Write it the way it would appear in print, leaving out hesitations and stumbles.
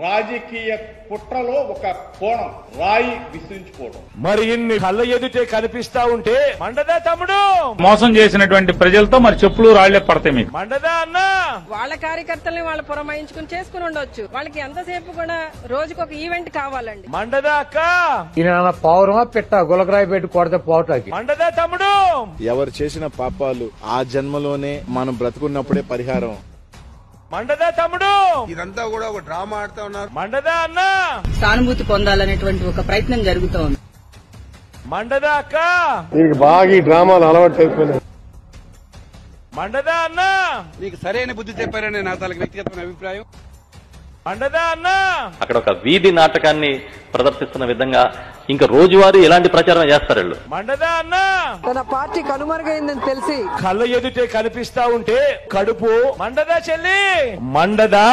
రాజకీయ కుట్రలో ఒక కోణం రాయి విసిరించుకోవడం. మరి ఇన్ని కళ్ళ ఎదుటే కనిపిస్తా ఉంటే మండదా తమ్ముడు? మోసం చేసినటువంటి ప్రజలతో మరి చెప్పులు రాళ్లే పడతాయి మీకు. మండదా అన్నా? వాళ్ళ కార్యకర్తల్ని వాళ్ళు పురమాయించుకుని చేసుకుని ఉండొచ్చు. వాళ్ళకి ఎంతసేపు కూడా రోజుకు ఒక ఈవెంట్ కావాలండి. మండదా అక్క? ఈయన పౌరమా పెట్ట గులకరాయి పెట్టి కొడితే పోవటానికి. మండదా తమ్ముడు? ఎవరు చేసిన పాపాలు ఆ జన్మలోనే మనం బ్రతుకున్నప్పుడే పరిహారం. మండదా తమ్ముడు? ఇదంతా కూడా ఒక డ్రామా ఆడుతా ఉన్నారు. మండదా అన్నా? సానుభూతి పొందాలనేటువంటి ఒక ప్రయత్నం జరుగుతోంది. మండదా అక్క? నీకు బాగా ఈ డ్రామాలు అలవాటు అయిపోయినాయి. మండదా అన్నా? నీకు సరైన బుద్ధి చెప్పారని నా తనకు వ్యక్తిగతమైన అభిప్రాయం. మండదా అన్నా? అక్కడ ఒక వీధి నాటకాన్ని ప్రదర్శిస్తున్న విధంగా ఇంకా రోజువారీ ఎలాంటి ప్రచారం చేస్తారు వీళ్ళు? మండదా అన్నా? తన పార్టీ కనుమరుగైందని తెలిసి కళ్ళ ఎదుటే కనిపిస్తా ఉంటే కడుపు మండదా చెల్లి? మండదా?